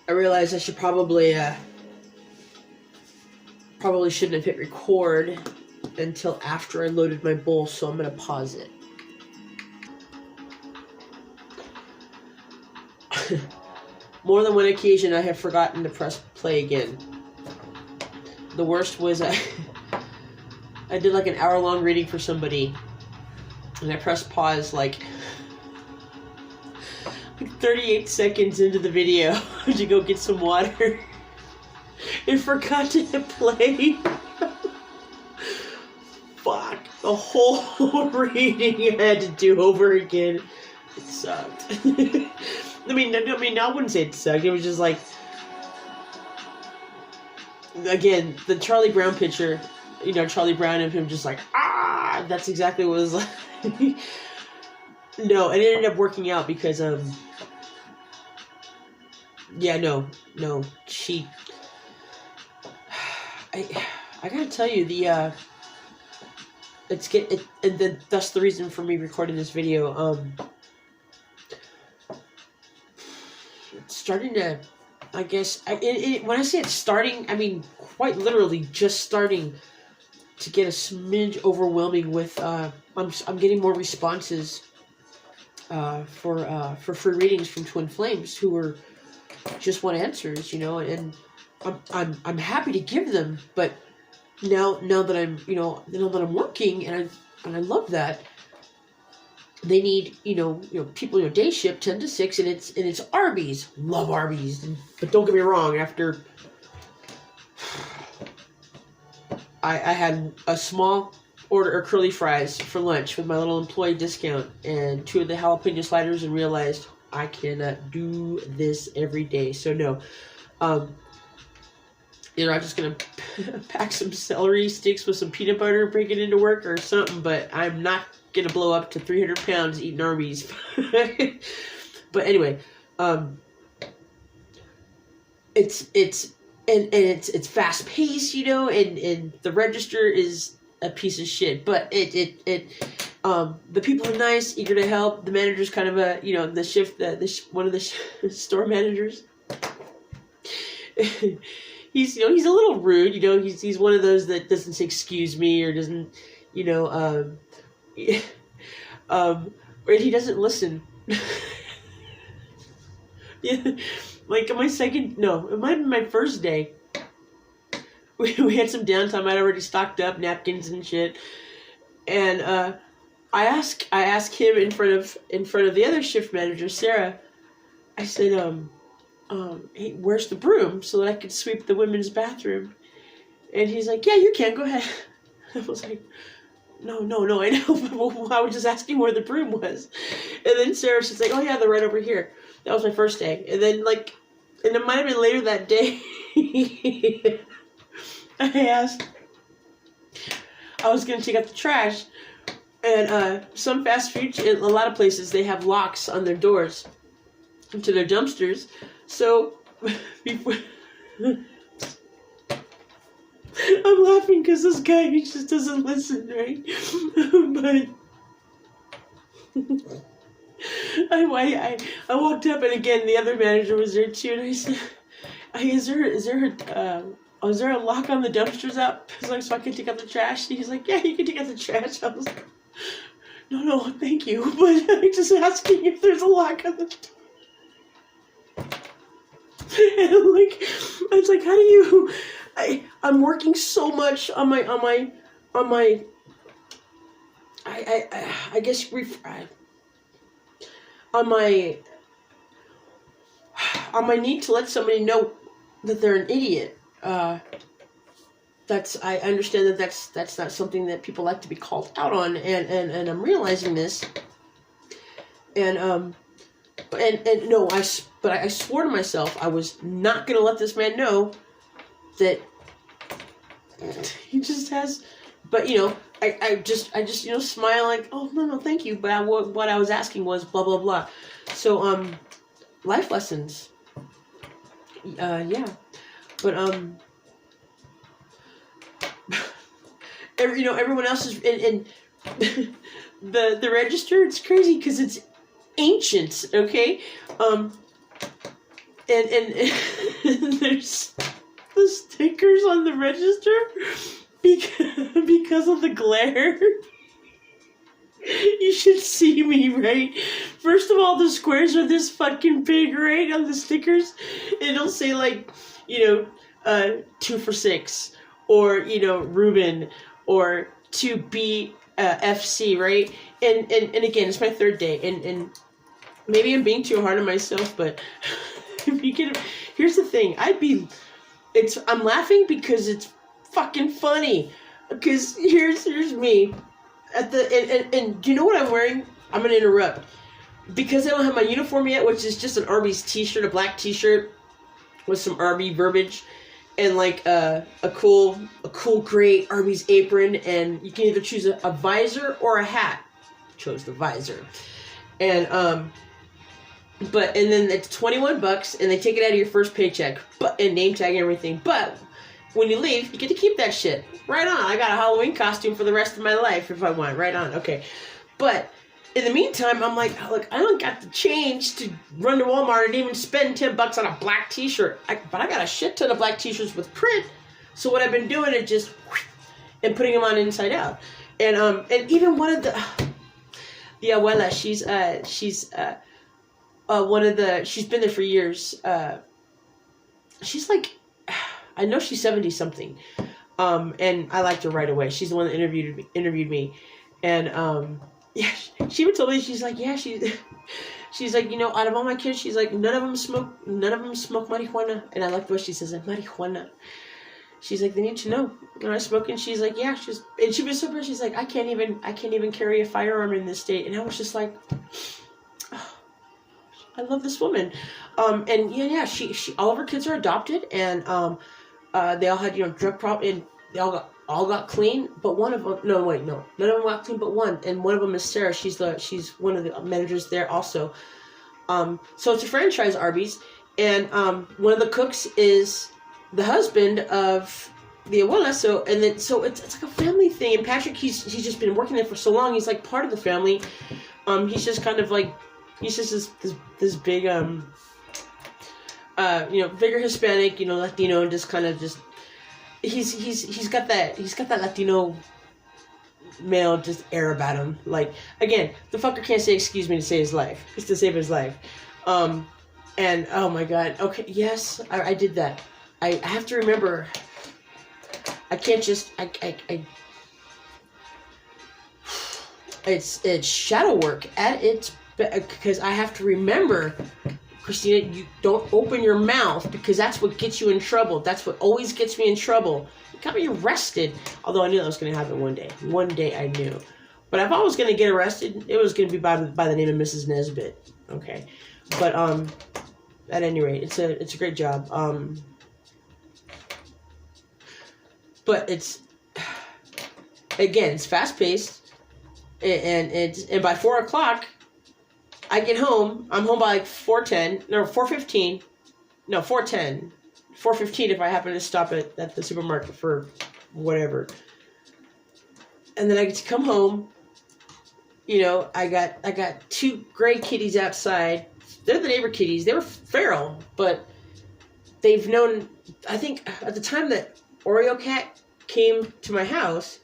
I realized I should probably shouldn't have hit record until after I loaded my bowl, so I'm gonna pause it. More than one occasion, I have forgotten to press play again. The worst was I did like an hour-long reading for somebody, and I pressed pause like 38 seconds into the video to go get some water. And forgot to hit play. Fuck. The whole reading I had to do over again. It sucked. I mean, I wouldn't say it sucked. It was just like, again, the Charlie Brown picture, you know, Charlie Brown and him just like, ah, that's exactly what it was like. No, it ended up working out because, yeah, no, she, I gotta tell you, that's the reason for me recording this video, it's starting to, I guess, when I say it's starting, I mean, quite literally just starting to get a smidge overwhelming with, I'm getting more responses, for free readings from Twin Flames who just want answers, you know, and I'm happy to give them, but now that I'm, you know, now that I'm working and I love that, they need, you know, people, you know, day shift 10 to 6, and it's Arby's. Love Arby's, but don't get me wrong. After I had a small order of curly fries for lunch with my little employee discount and 2 of the jalapeno sliders, and realized I cannot do this every day. So no, you know, I'm just gonna pack some celery sticks with some peanut butter, bring it into work or something. But I'm not gonna blow up to 300 pounds eating Arby's. But anyway, it's fast paced, you know, and the register is a piece of shit. But the people are nice, eager to help. The manager's kind of a, you know, one of the store managers. He's a little rude, you know. He's one of those that doesn't say excuse me or doesn't, you know, or he doesn't listen. Yeah, like on it might have been my first day. We had some downtime. I'd already stocked up napkins and shit, and I asked him in front of the other shift manager, Sarah. I said, hey, where's the broom so that I could sweep the women's bathroom? And he's like, yeah, you can, go ahead. I was like, no, I know, but I was just asking where the broom was. And then Sarah's just like, oh yeah, they're right over here. That was my first day. And then and it might have been later that day, I was going to take out the trash, and some fast food, a lot of places, they have locks on their doors to their dumpsters. So, before, I'm laughing because this guy, he just doesn't listen, right? But I walked up, and again, the other manager was there too, and I said, is there a lock on the dumpsters out so I can take out the trash? And he's like, yeah, you can take out the trash. I was like, no, thank you, but I'm just asking if there's a lock on the door. And I was like, how do you? I'm working so much on my I guess on my need to let somebody know that they're an idiot. I understand that's not something that people like to be called out on, and I'm realizing this, and no, I swore to myself I was not going to let this man know that he just has, but you know, I just you know, smile like, oh no thank you, but what I was asking was blah blah blah. So life lessons, yeah, but you know, everyone else is in the register. It's crazy because it's ancient, okay? and there's the stickers on the register because of the glare. You should see me, right? First of all, the squares are this fucking big, right, on the stickers. And it'll say, like, 2 for 6, or, Ruben, or 2B FC, right? And again, it's my third day, and maybe I'm being too hard on myself, but here's the thing. I'm laughing because it's fucking funny. Because here's me. And do you know what I'm wearing? I'm going to interrupt. Because I don't have my uniform yet, which is just an Arby's t-shirt, a black t-shirt with some Arby verbiage, and like a cool gray Arby's apron, and you can either choose a visor or a hat. Chose the visor. And then it's $21, and they take it out of your first paycheck, and name tag and everything. But when you leave, you get to keep that shit. Right on. I got a Halloween costume for the rest of my life if I want. Right on. Okay. But in the meantime, I'm like, look, I don't got the change to run to Walmart and even spend $10 on a black t-shirt. But I got a shit ton of black t-shirts with print. So what I've been doing is just and putting them on inside out. And even one of the abuela, she's one of the, she's been there for years. She's like, I know she's 70 something. And I liked her right away. She's the one that interviewed me. And, yeah, she even told me, she's like, yeah, she's like, out of all my kids, she's like, none of them smoke marijuana. And I like the way she says it, marijuana. She's like, they need to know. I smoke, and she's like, yeah, and she was so proud. She's like, I can't even carry a firearm in this state. And I was just like, oh, I love this woman. And yeah, she all of her kids are adopted, and they all had drug problem, and they all got clean, but one of them, none of them got clean, but one, and one of them is Sarah. She's one of the managers there also. So it's a franchise Arby's, and one of the cooks is the husband of the abuela. So it's like a family thing. And Patrick, he's just been working there for so long. He's like part of the family. He's just kind of like, he's just this big bigger Hispanic, Latino, and just kind of just. He's got that Latino male just air about him. Like, again, the fucker can't say excuse me to save his life. It's to save his life. And oh my god. Okay, yes, I did that. I have to remember. I can't just it's shadow work at its because I have to remember. Christina, you don't open your mouth, because that's what gets you in trouble. That's what always gets me in trouble. It got me arrested. Although I knew that was going to happen one day. One day I knew. But if I was going to get arrested, it was going to be by the name of Mrs. Nesbitt. Okay. But at any rate, it's a great job. But it's fast paced, and by 4 o'clock. I get home. I'm home by like 4:10. No, 4:15. No, 4:10. 4:15 if I happen to stop at the supermarket for whatever. And then I get to come home. I got 2 gray kitties outside. They're the neighbor kitties. They were feral, but they've known. I think at the time that Oreo Cat came to my house,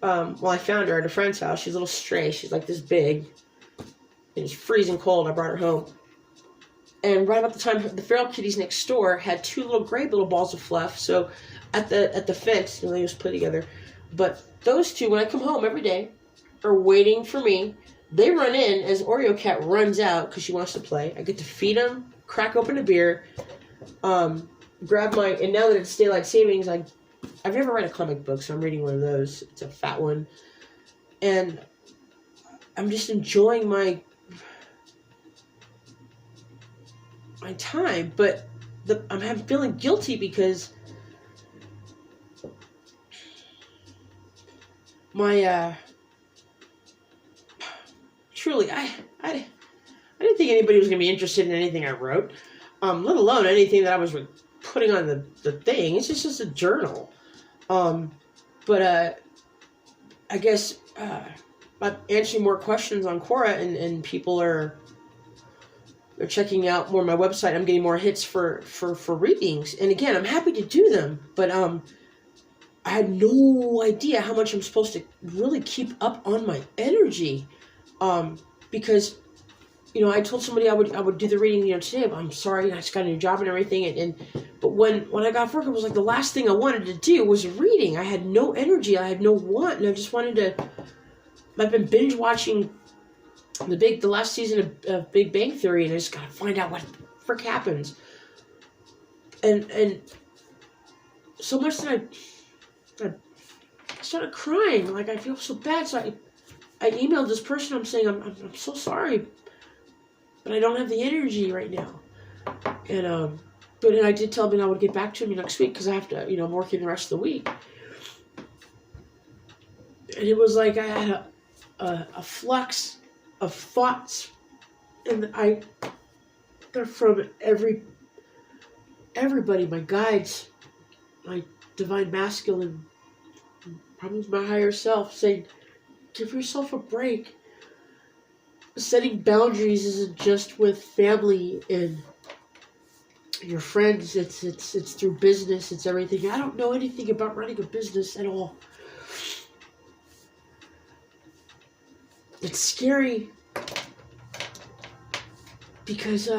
I found her at a friend's house. She's a little stray. She's like this big. It was freezing cold. I brought her home. And right about the time, the feral kitties next door had 2 little gray little balls of fluff. So at the fence, they just play together. But those 2, when I come home every day, are waiting for me. They run in as Oreo Cat runs out because she wants to play. I get to feed them, crack open a beer, grab my, and now that it's daylight savings, I've never read a comic book, so I'm reading one of those. It's a fat one. And I'm just enjoying my time, but I'm feeling guilty because my truly I didn't think anybody was gonna be interested in anything I wrote, let alone anything that I was putting on the thing. It's just a journal, but I guess I'm answering more questions on Quora, and people are they're checking out more my website. I'm getting more hits for readings. And again, I'm happy to do them, but I had no idea how much I'm supposed to really keep up on my energy. Because, I told somebody I would do the reading, today, but I'm sorry, I just got a new job and everything. But when I got off work, it was like the last thing I wanted to do was reading. I had no energy. I had no want. And I just wanted to, I've been binge watching the last season of Big Bang Theory, and I just gotta find out what the frick happens. And so much that I started crying. Like, I feel so bad. So I emailed this person. I'm saying, I'm so sorry, but I don't have the energy right now. And I did tell him I would get back to him next week because I have to, I'm working the rest of the week. And it was like I had a flux of thoughts, and they're from everybody, my guides, my divine masculine, probably my higher self, saying, give yourself a break. Setting boundaries isn't just with family and your friends, it's through business, it's everything. I don't know anything about running a business at all. It's scary because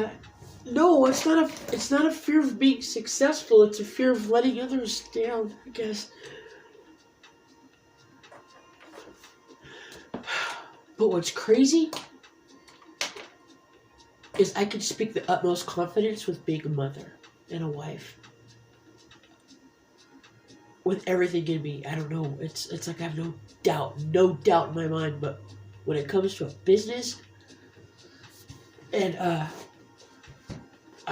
no, it's not a fear of being successful. It's a fear of letting others down, I guess. But what's crazy is I can speak the utmost confidence with being a mother and a wife. With everything in me, I don't know. It's like I have no doubt in my mind. But when it comes to a business, and I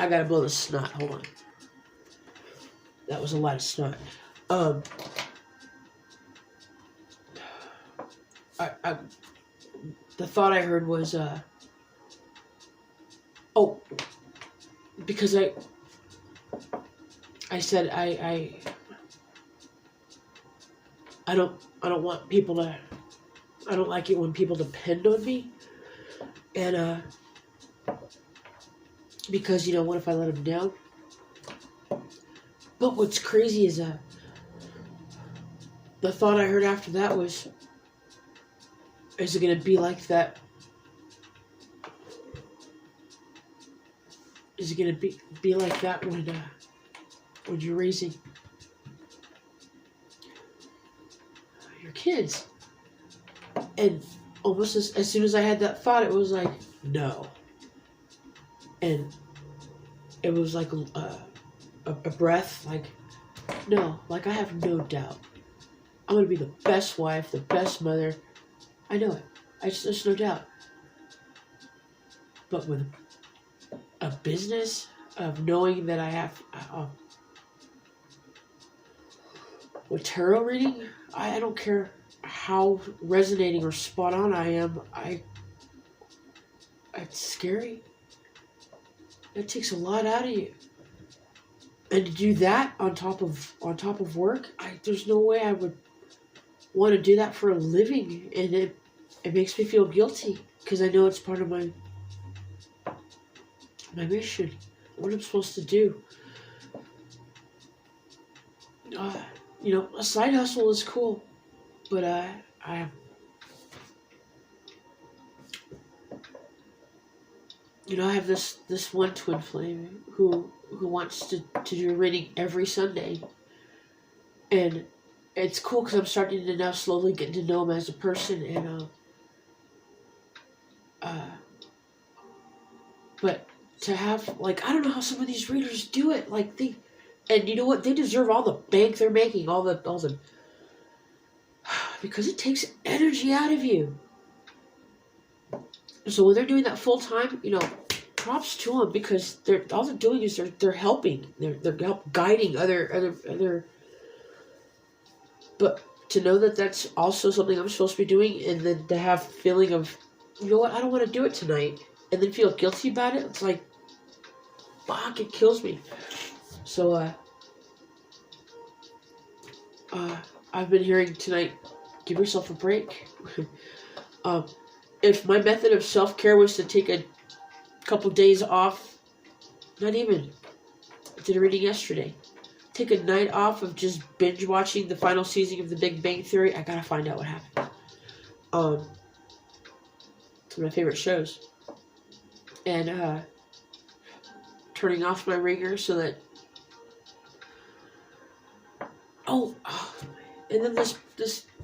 gotta blow the snot. Hold on. That was a lot of snot. The thought I heard was, because I said I don't want people to, I don't like it when people depend on me, and because what if I let them down? But what's crazy is the thought I heard after that was, is it going to be like that? Is it going to be like that when you're raising your kids? And almost as soon as I had that thought, it was like, no. And it was like a breath, like, no, like I have no doubt. I'm going to be the best wife, the best mother. I know it. There's no doubt. But with a business of knowing that I have, with tarot reading, I don't care how resonating or spot on I am. It's scary. It takes a lot out of you. And to do that on top of work, there's no way I would want to do that for a living, and it makes me feel guilty because I know it's part of my mission, what I'm supposed to do. A side hustle is cool, but I have this one twin flame who wants to do a reading every Sunday, and it's cool because I'm starting to now slowly get to know him as a person, and but to have, like, I don't know how some of these readers do it, like and you know what, they deserve all the bank they're making, all the because it takes energy out of you. So when they're doing that full time, props to them, because all they're doing is they're helping, they're guiding other. But to know that that's also something I'm supposed to be doing, and then to have feeling of, you know what, I don't want to do it tonight, and then feel guilty about it, it's like, fuck, it kills me. So I've been hearing tonight, give yourself a break. If my method of self-care was to take a couple days off. Not even. I did a reading yesterday. Take a night off of just binge watching the final season of The Big Bang Theory. I gotta find out what happened. It's one of my favorite shows. And turning off my ringer so that. And then this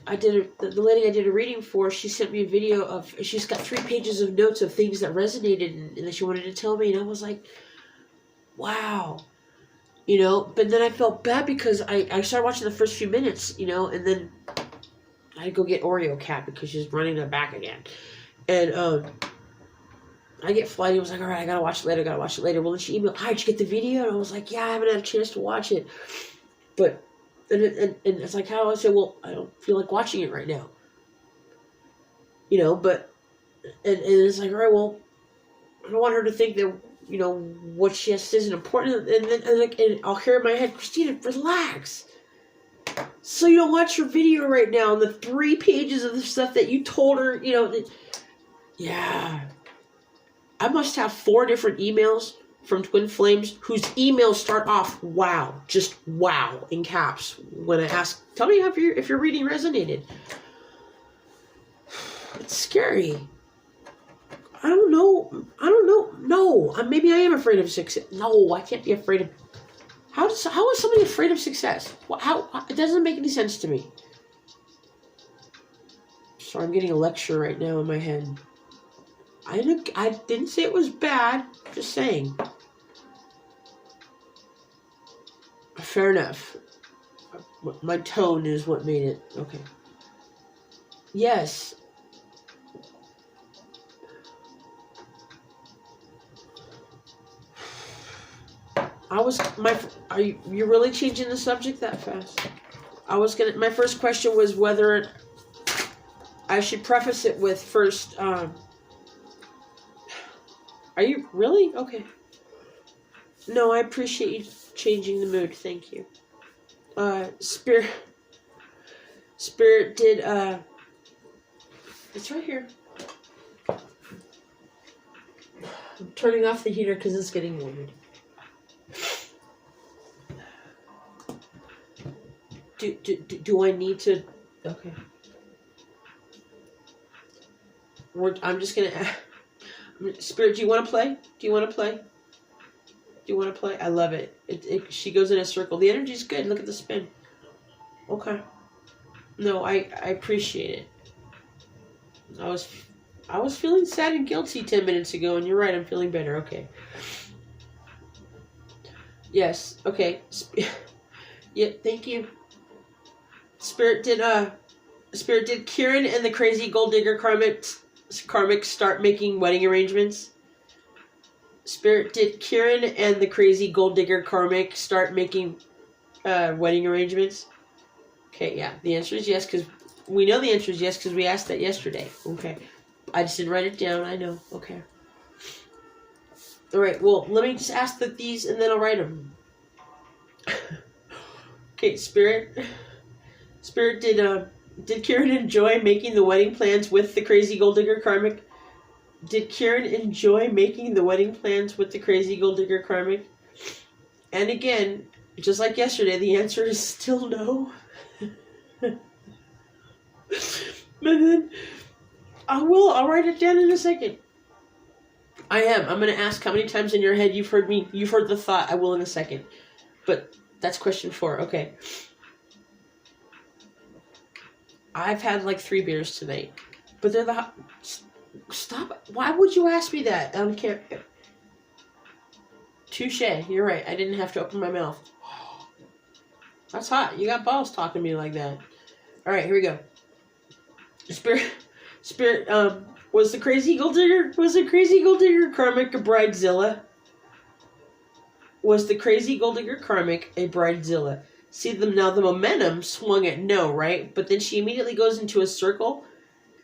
the lady I did a reading for, she sent me a video of, she's got 3 pages of notes of things that resonated and that she wanted to tell me, and I was like, wow. You know, but then I felt bad because I started watching the first few minutes, you know, and then I had to go get Oreo Cat because she's running her back again. And I get flighty. I was like, all right, I gotta watch it later. Well, then she emailed, hi, did you get the video? And I was like, yeah, I haven't had a chance to watch it. But, and it's like, how? I said, well, I don't feel like watching it right now. You know, but, and it's like, all right, well, I don't want her to think that, you know, what she has to say isn't important. And I'll hear in my head, Christina, relax. So you don't watch your video right now, and the 3 pages of the stuff that you told her, you know, yeah. I must have 4 different emails from Twin Flames whose emails start off, wow, just wow, in caps. When I ask, tell me if your reading resonated. It's scary. I don't know. No, maybe I am afraid of success. No, I can't be afraid of. How is somebody afraid of success? How it doesn't make any sense to me. So I'm getting a lecture right now in my head. I didn't say it was bad. Just saying. Fair enough. My tone is what made it. Okay. Yes. You're really changing the subject that fast? My first question was whether I should preface it with first, are you really? Okay. No, I appreciate you changing the mood. Thank you. Spirit did, it's right here. I'm turning off the heater because it's getting warm. Do I need to? Okay. I'm just gonna. Spirit, do you want to play? I love it. She goes in a circle. The energy's good. Look at the spin. Okay. No, I appreciate it. I was feeling sad and guilty 10 minutes ago, and you're right. I'm feeling better. Okay. Yes. Okay. Yeah. Thank you. Spirit did Kieran and the crazy gold digger karmic start making wedding arrangements? Spirit, did Kieran and the crazy gold digger karmic start making wedding arrangements? Okay, yeah. The answer is yes, because we know the answer is yes because we asked that yesterday. Okay. I just didn't write it down. I know. Okay. All right. Well, let me just ask these and then I'll write them. Okay, Spirit, did Kieran enjoy making the wedding plans with the crazy gold digger karmic? Did Kieran enjoy making the wedding plans with the crazy gold digger karmic? And again, just like yesterday, the answer is still no. But then I'll write it down in a second. I'm going to ask how many times in your head you've heard the thought, I will in a second. But that's question 4. Okay. I've had like 3 beers tonight. But they're the hot. Stop. Why would you ask me that? I don't care. Touche. You're right. I didn't have to open my mouth. That's hot. You got balls talking to me like that. Alright, here we go. Spirit, was the crazy gold digger karmic a bridezilla? Was the crazy gold digger karmic a bridezilla? See, now the momentum swung at no, right? But then she immediately goes into a circle.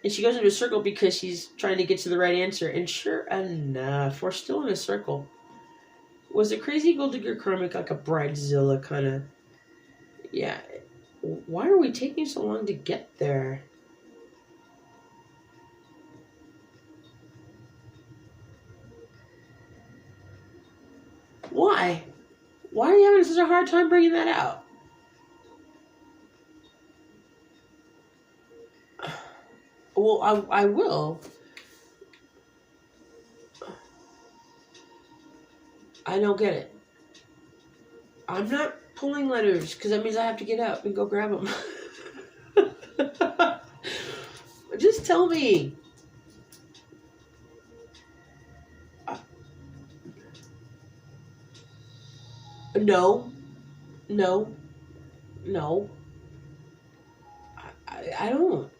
And she goes into a circle because she's trying to get to the right answer. And sure enough, we're still in a circle. Was the crazy gold digger karmic like a bridezilla kind of? Yeah. Why are we taking so long to get there? Why? Why are you having such a hard time bringing that out? Well, I will. I don't get it. I'm not pulling letters because that means I have to get up and go grab them. Just tell me. No. No. No. I don't.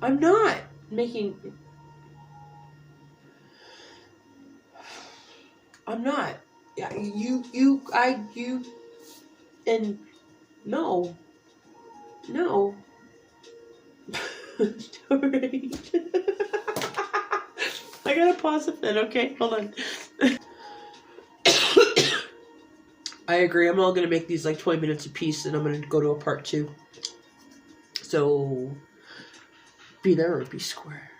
I'm not making... I'm not. Yeah, you, and no. No. Alright. I gotta pause it then, okay? Hold on. I agree. I'm all gonna make these like 20 minutes a piece, and I'm gonna go to a part 2. So, be there or be square.